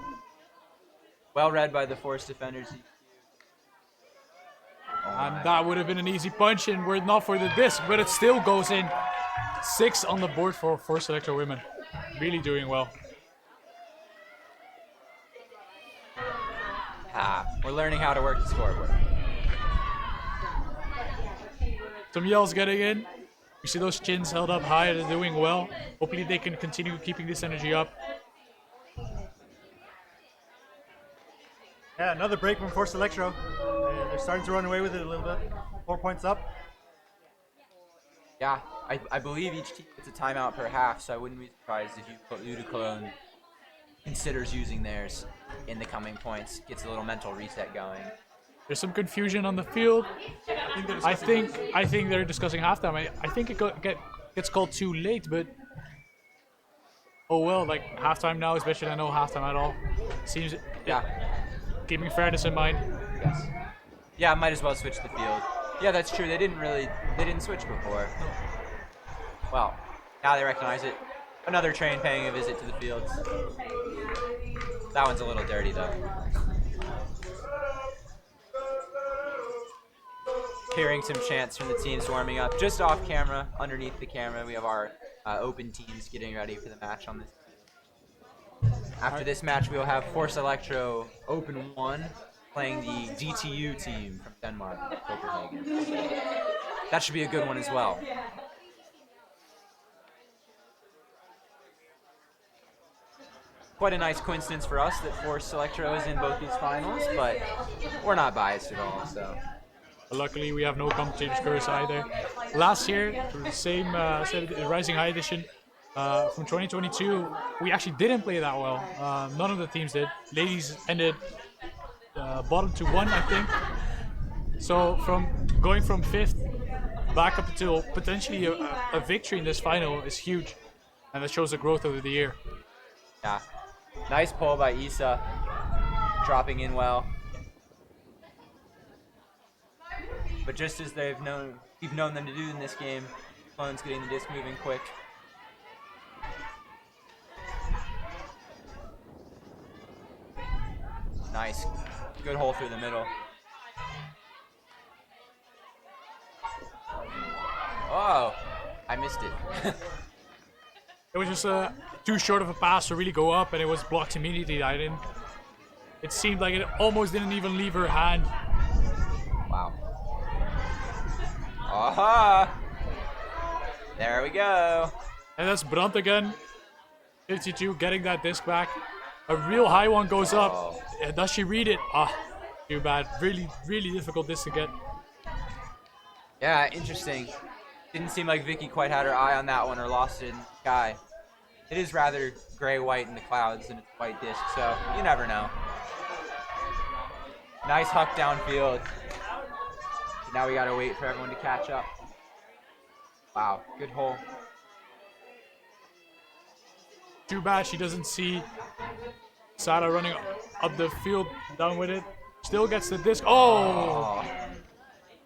B: Well read by the Force defenders.
A: And that would have been an easy punch in were it not for the disc, but it still goes in. 6 on the board for Force Elektro women. Really doing well.
B: We're learning how to work the scoreboard.
A: Some yells getting in. We see those chins held up high. They're doing well. Hopefully they can continue keeping this energy up.
C: Yeah, another break from Force Elektro. They're starting to run away with it a little bit. 4 points up.
B: Yeah, I believe each team gets a timeout per half, so I wouldn't be surprised if U de Cologne considers using theirs in the coming points. Gets a little mental reset going.
A: There's some confusion on the field. I think they're discussing halftime. I think it gets called too late, but oh well, like halftime now is better than no halftime at all. Seems,
B: Yeah.
A: keeping fairness in mind.
B: Yes. Yeah, might as well switch the field. Yeah, that's true. They didn't switch before. Well, now they recognize it. Another train paying a visit to the fields. That one's a little dirty though. Hearing some chants from the teams warming up. Just off camera, underneath the camera, we have our open teams getting ready for the match on this. After this match, we will have Force Elektro Open 1 playing the DTU team from Denmark, Copenhagen. So that should be a good one as well. Quite a nice coincidence for us that Force Elektro is in both these finals, but we're not biased at all, so.
A: Luckily, we have no Commentated curse either. Last year, for the same Rising High Edition from 2022, we actually didn't play that well. None of the teams did. Ladies ended bottom to 1, I think. So from going from 5th back up to potentially a victory in this final is huge, and that shows the growth over the year.
B: Yeah, nice pull by Isa, dropping in well. But just as we've known them to do in this game, Cologne's getting the disc moving quick. Nice, good hole through the middle. Oh, I missed it.
A: It was just too short of a pass to really go up, and it was blocked immediately. It seemed like it almost didn't even leave her hand.
B: Wow. Aha! There we go.
A: And that's Brandt again. 52 getting that disc back. A real high one goes up. Does she read it? Ah, too bad. Really, really difficult disc to get.
B: Yeah, interesting. Didn't seem like Vicky quite had her eye on that one or lost it in the sky. It is rather gray-white in the clouds and it's a white disc, so you never know. Nice huck downfield. Now we gotta wait for everyone to catch up. Wow, good hole.
A: Too bad she doesn't see Sada running up the field down with it. Still gets the disc. Oh!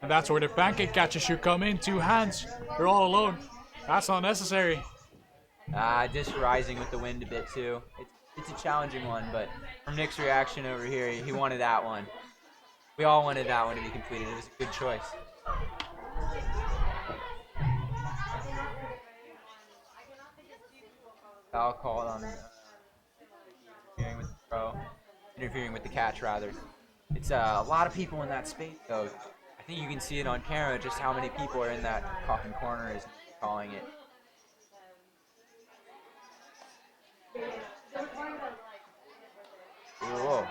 A: And that's where the pancake catcher should come in. 2 hands. They're all alone. That's not necessary.
B: Disc rising with the wind a bit too. It's a challenging one, but from Nick's reaction over here, he wanted that one. We all wanted that one to be completed. It was a good choice. Foul called on interfering with the throw. Interfering with the catch, rather. It's a lot of people in that space, though. I think you can see it on camera just how many people are in that coffin corner, is calling it. Whoa.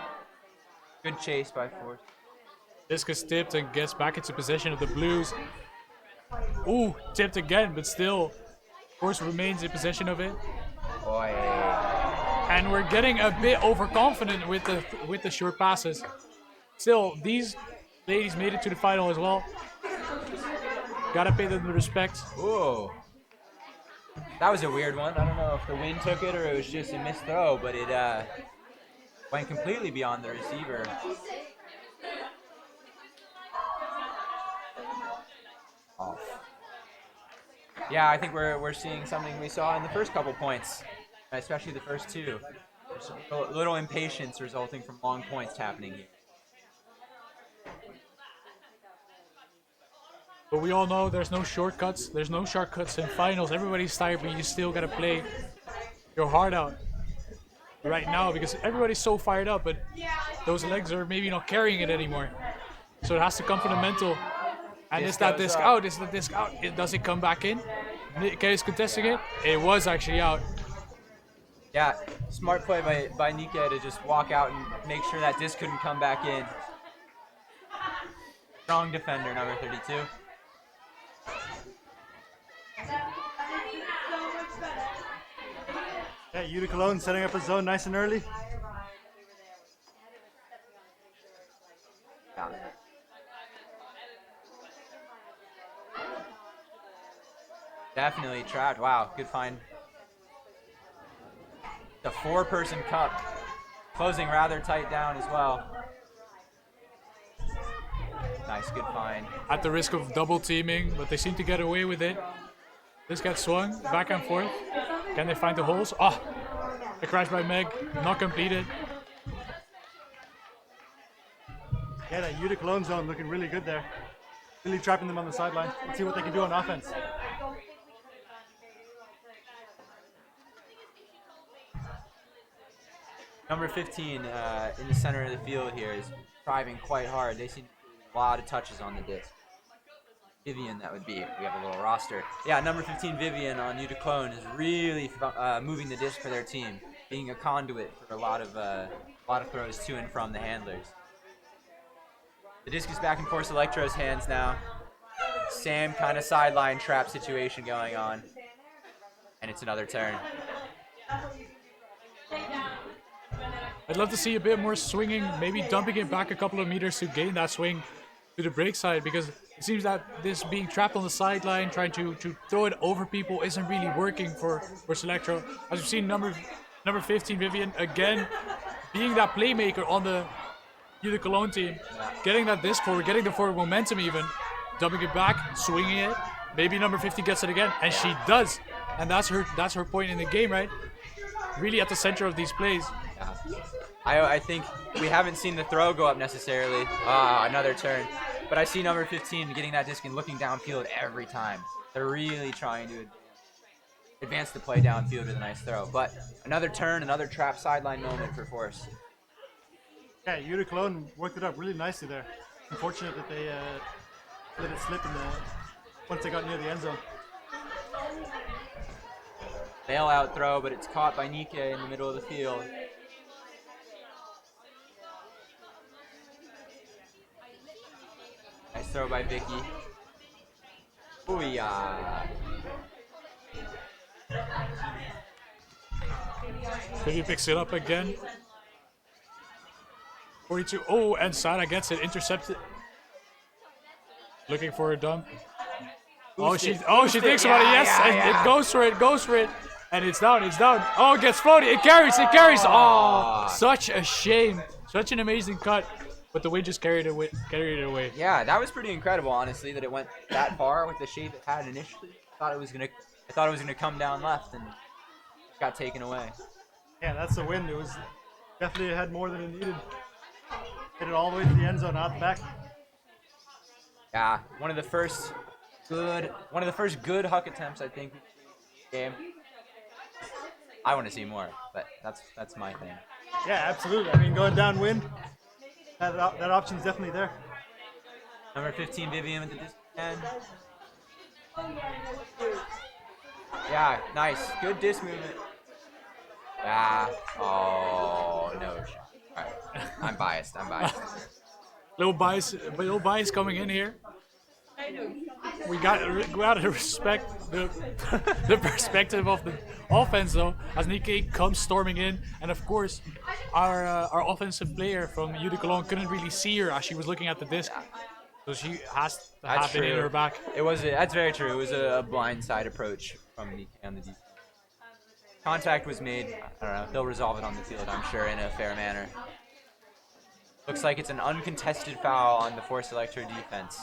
B: Good chase by Force.
A: Disc is tipped and gets back into possession of the Blues. Ooh, tipped again, but still, Force remains in possession of it.
B: Boy.
A: And we're getting a bit overconfident with the short passes. Still, these ladies made it to the final as well. Gotta pay them the respect.
B: Ooh. That was a weird one. I don't know if the wind took it or it was just a missed throw, but it went completely beyond the receiver. Off. Yeah, I think we're seeing something we saw in the first couple points, especially the first 2. There's a little impatience resulting from long points happening here.
A: But we all know there's no shortcuts. There's no shortcuts in finals. Everybody's tired, but you still gotta play your heart out right now because everybody's so fired up, but those legs are maybe not carrying it anymore. So it has to come from the mental. And is that disc out? Is the disc out? Does it come back in? Nika is contesting it. It was actually out.
B: Yeah, smart play by Nika to just walk out and make sure that disc couldn't come back in. Strong defender, number 32.
C: Yeah, Utica Cologne setting up a zone nice and early.
B: Yeah. Definitely trapped. Wow, good find. The 4-person cup closing rather tight down as well. Nice, good find.
A: At the risk of double teaming, but they seem to get away with it. This gets swung back and forth. Can they find the holes? Oh, the crash by Meg, not completed.
C: Yeah, that Utica Cologne zone looking really good there. Really trapping them on the sideline. Let's see what they can do on offense.
B: Number 15 in the center of the field here is driving quite hard. They see a lot of touches on the disc. Vivian, that would be. We have a little roster. Yeah, number 15 Vivian on Utica Cologne is really moving the disc for their team, being a conduit for a lot of throws to and from the handlers. The disc is back in Force Elektro's hands now. Same kind of sideline trap situation going on. And it's another turn.
A: I'd love to see a bit more swinging, maybe dumping it back a couple of meters to gain that swing to the break side, because it seems that this being trapped on the sideline, trying to throw it over people isn't really working for Elektro. As we've seen number 15 Vivian again being that playmaker on the Utica Cologne team, getting that disc forward, getting the forward momentum even, dumping it back, swinging it. Maybe number 50 gets it again, and she does. And that's her point in the game, right? Really at the center of these plays.
B: Yeah. I think we haven't seen the throw go up necessarily. Another turn. But I see number 15 getting that disc and looking downfield every time. They're really trying to advance the play downfield with a nice throw. But another turn, another trap sideline moment for Force.
C: Yeah, Utica Cologne worked it up really nicely there. Unfortunate that they let it slip once they got near the end zone.
B: Bailout throw, but it's caught by Nike in the middle of the field. Nice throw by Vicky. Booyah.
A: Vicky picks it up again. 42. Oh, and Sada gets it intercepted. Looking for a dump. She thinks about it. Yes, and it goes for it, and it's down. Oh, it gets floated. It carries. Oh, such a shame. Such an amazing cut, but the wind just carried it away.
B: Yeah, that was pretty incredible, honestly, that it went that far with the shape it had initially. I thought it was gonna come down left, and it got taken away.
C: Yeah, that's the wind. It was definitely had more than it needed. Hit it all the way to the end zone, out the back.
B: Yeah, one of the first good Huck attempts I think in the game. I want to see more, but that's my thing.
C: Yeah, absolutely. I mean, going downwind, that option's definitely there.
B: Number 15 Vivian with the disc again. Yeah, nice, good disc movement. Yeah. Oh no. All right. I'm biased.
A: Little bias coming in here. We got to respect the perspective of the offense though, as Nike comes storming in, and of course our offensive player from Utica Cologne couldn't really see her as she was looking at the disc, so she has to have it in her back.
B: That's very true. It was a blindside approach from Nike on the defense. Contact was made. I don't know. They'll resolve it on the field, I'm sure, in a fair manner. Looks like it's an uncontested foul on the Force Elektro defense.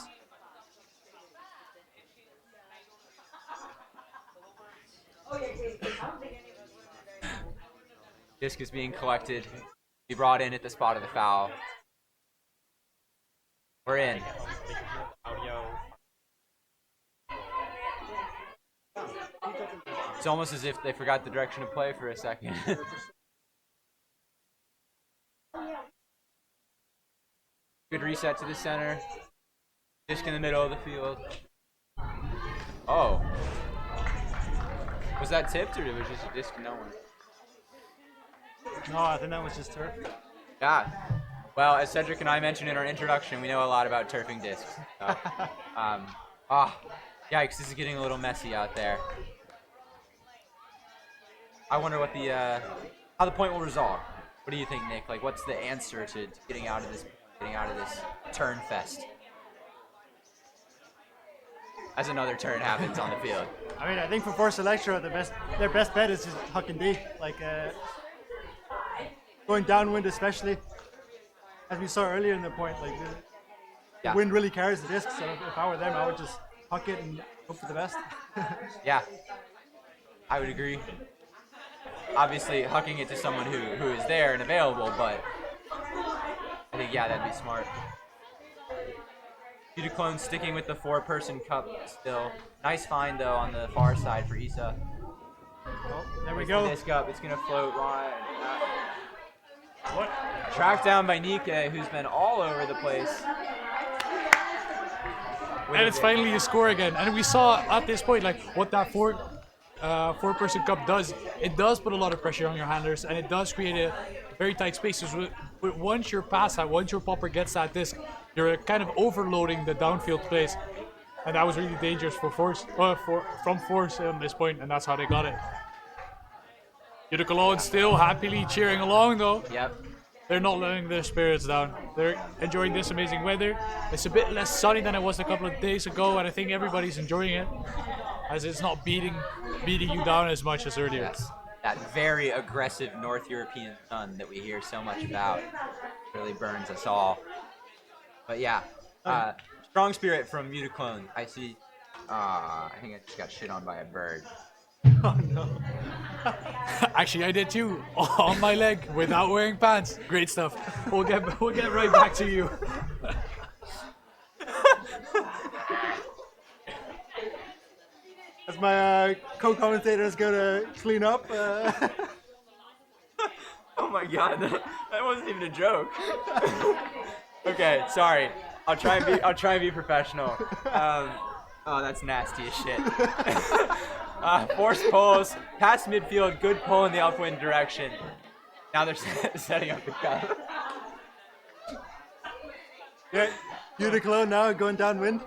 B: Disc is being collected. Be brought in at the spot of the foul. We're in. It's almost as if they forgot the direction of play for a second. Good reset to the center. Disc in the middle of the field. Oh. Was that tipped, or it was just a disc to no one?
C: No, I think that was just turf.
B: Yeah. Well, as Cedric and I mentioned in our introduction, we know a lot about turfing discs. So, yikes, this is getting a little messy out there. I wonder what how the point will resolve. What do you think, Nick? Like, what's the answer to getting out of this turn fest? As another turn happens on the field.
C: I mean, I think for Force Elektro, their best bet is just Huck and D. Like, going downwind especially. As we saw earlier in the point, like the
B: Yeah.
C: wind really carries the disc. So if I were them, I would just huck it and hope for the best.
B: Yeah, I would agree. Obviously, hucking it to someone who is there and available, but I think, yeah, that'd be smart. Cologne sticking with the 4-person cup still. Nice find, though, on the far side for Isa.
C: Oh, there we
B: Puts
C: go.
B: the disc up. It's going to float wide. Tracked down by Nike, who's been all over the place.
A: And it's finally a score again. And we saw at this point, like, what that four-person cup does. It does put a lot of pressure on your handlers, and it does create a very tight space. So once you're past that, once your popper gets that disc, you're kind of overloading the downfield plays. And that was really dangerous for Force, from Force at this point, and that's how they got it. Cologne still happily cheering along, though.
B: Yep.
A: They're not letting their spirits down. They're enjoying this amazing weather. It's a bit less sunny than it was a couple of days ago, and I think everybody's enjoying it, as it's not beating you down as much as earlier.
B: Yes. That very aggressive North European sun that we hear so much about really burns us all. But yeah, strong spirit from Cologne. I see. I think I just got shit on by a bird.
C: Oh no.
A: Actually, I did too, on my leg without wearing pants. Great stuff. We'll get right back to you.
C: As my co-commentator is gonna clean up.
B: Oh my god, that wasn't even a joke. Okay, sorry. I'll try and be professional. Oh, that's nasty as shit. Forced pulls, past midfield, good pull in the upwind direction. Now they're setting up the cup.
C: Yeah, Cologne now going downwind.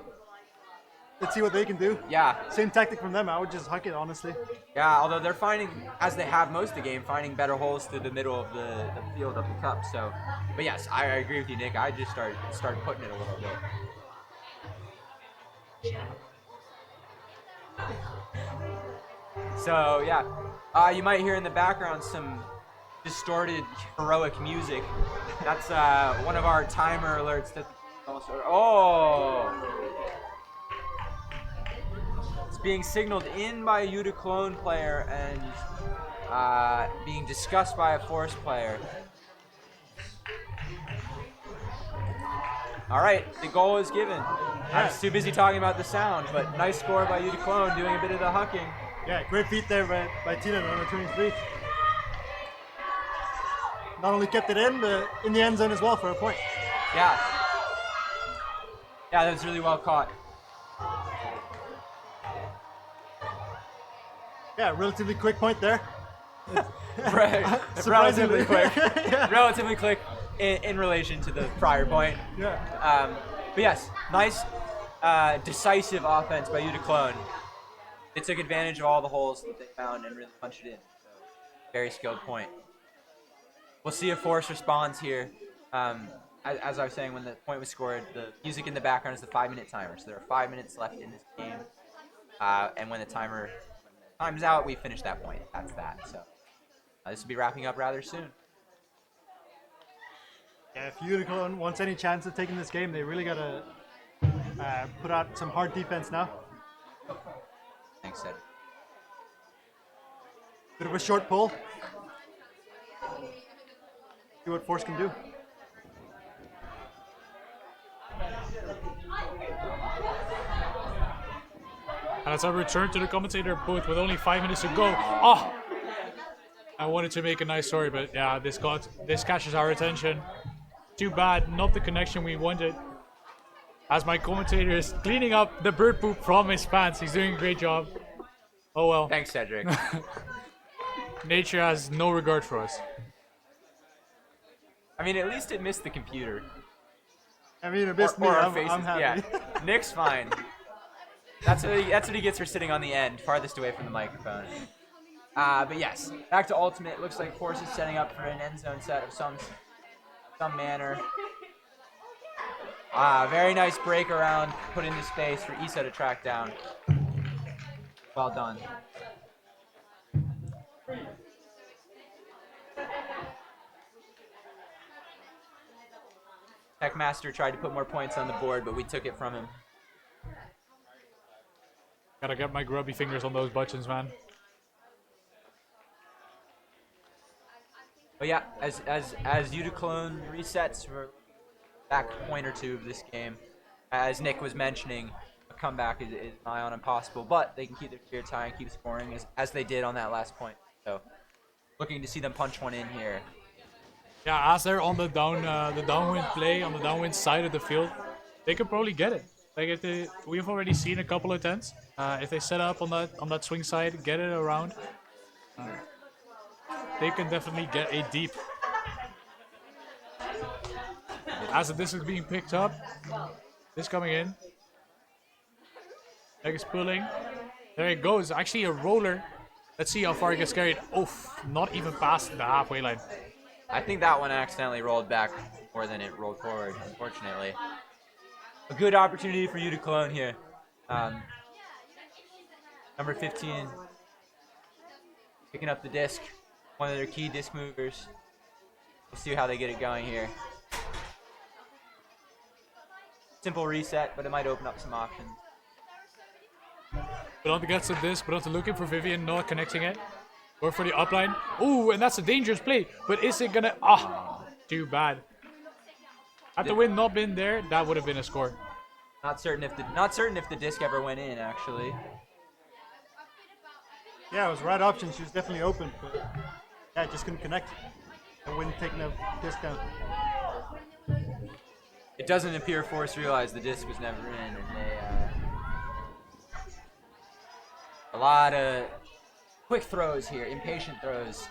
C: Let's see what they can do.
B: Yeah,
C: Same tactic from them. I would just huck it, honestly.
B: yeah. Although they're finding, as they have most of the game, finding better holes through the middle of the field of the cup. So, but yes, I agree with you, Nick. I just started putting it a little bit. So yeah, you might hear in the background some distorted heroic music. That's one of our timer alerts that it's being signaled in by a Cologne player and being discussed by a Force player. All right, the goal is given. I was too busy talking about the sound, but nice score by Cologne, doing a bit of the hucking.
C: Yeah, great feat there by Tina, number 23. Not only kept it in, but in the end zone as well for a point.
B: Yeah. Yeah, that was really well caught.
C: Yeah, relatively quick point there.
B: Right. Relatively quick.
C: Yeah.
B: Relatively quick in relation to the prior point.
C: Yeah.
B: But yes, nice decisive offense by Cologne. They took advantage of all the holes that they found and really punched it in. So, very skilled point. We'll see if Force responds here. As I was saying, when the point was scored, the music in the background is the 5-minute timer. So there are 5 minutes left in this game. And when the time's out, we finish that point. That's that. So this will be wrapping up rather soon.
C: Yeah, if Cologne wants any chance of taking this game, they really gotta put out some hard defense now.
B: Thanks, Cedric.
C: Bit of a short pull. See what Force can do.
A: And as I return to the commentator booth with only 5 minutes to go, oh! I wanted to make a nice story, but yeah, this catches our attention. Too bad, not the connection we wanted. As my commentator is cleaning up the bird poop from his pants. He's doing a great job. Oh well.
B: Thanks, Cedric.
A: Nature has no regard for us.
B: I mean, at least it missed the computer.
C: I mean, it missed me.
B: Or our
C: I'm
B: faces.
C: happy.
B: Yeah. Nick's fine. That's what he gets for sitting on the end, farthest away from the microphone. But yes, back to Ultimate. It looks like Force is setting up for an end zone set of some manner. Very nice break around, put into space for Isa to track down. Well done. Techmaster tried to put more points on the board, but we took it from him.
A: Gotta get my grubby fingers on those buttons, man.
B: But yeah, as Cologne resets, we're back a point or two of this game. As Nick was mentioning, a comeback is nigh on impossible, but they can keep their career tie and keep scoring as they did on that last point. So, looking to see them punch one in here.
A: Yeah, as they're on the downwind play, on the downwind side of the field, they could probably get it. Like we've already seen a couple of attempts. If they set up on that swing side, get it around, they can definitely get a deep. As the disc is being picked up, this coming in. Leg is pulling. There it goes. Actually a roller. Let's see how far it gets carried. Oof, not even past the halfway line.
B: I think that one accidentally rolled back more than it rolled forward, unfortunately. A good opportunity for Cologne here. Number 15, picking up the disc, one of their key disc movers. We'll see how they get it going here. Simple reset, but it might open up some options.
A: Brante gets the disc, Brante looking for Vivian, not connecting it. Or for the upline. Ooh, and that's a dangerous play. But is it gonna... too bad. Had the wind not been there, that would have been a score.
B: Not certain if the disc ever went in, actually.
C: Yeah, it was the right option. She was definitely open, but yeah, it just couldn't connect. The wind taking the disc down.
B: It doesn't appear Force realized the disc was never in, and they a lot of quick throws here, impatient throws.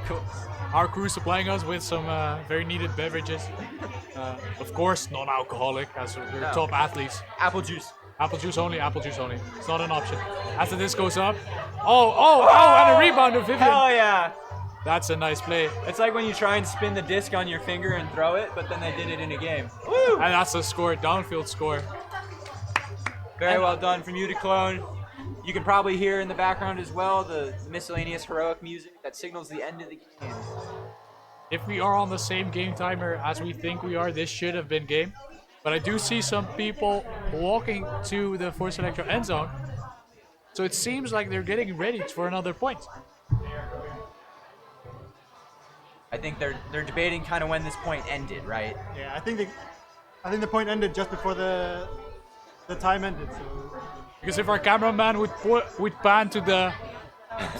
A: Cool. Our crew supplying us with some very needed beverages. Of course, non-alcoholic, as we're top athletes.
B: Apple juice.
A: Apple juice only, apple juice only. It's not an option. After this goes up. And a rebound of Vivian.
B: Hell yeah.
A: That's a nice play.
B: It's like when you try and spin the disc on your finger and throw it, but then they did it in a game. Woo!
A: And that's a score, downfield score.
B: Very well done from Cologne. You can probably hear in the background as well the miscellaneous heroic music that signals the end of the game.
A: If we are on the same game timer as we think we are, this should have been game. But I do see some people walking to the Force Elektro end zone. So it seems like they're getting ready for another point.
B: I think they're debating kind of when this point ended, right?
C: Yeah, I think the point ended just before the time ended. So.
A: Because if our cameraman would pan to the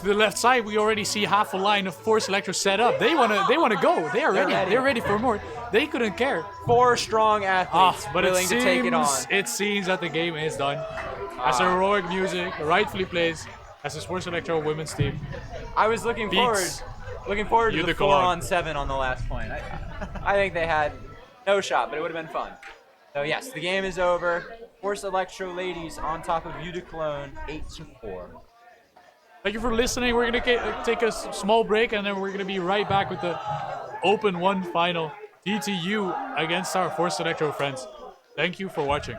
A: left side, we already see half a line of Force Elektro set up. They wanna go. They are ready. They're ready for more. They couldn't care.
B: 4 strong athletes
A: but
B: willing to take it on.
A: It seems that the game is done. As the heroic music rightfully plays, as the Force Elektro women's team.
B: I was looking forward to the 4-on-7 on the last point. I think they had no shot, but it would have been fun. So yes, the game is over. Force Elektro ladies on top of Cologne, 8-4.
A: Thank you for listening. We're gonna take a small break, and then we're gonna be right back with the Open 1 final. DTU against our Force Elektro friends. Thank you for watching.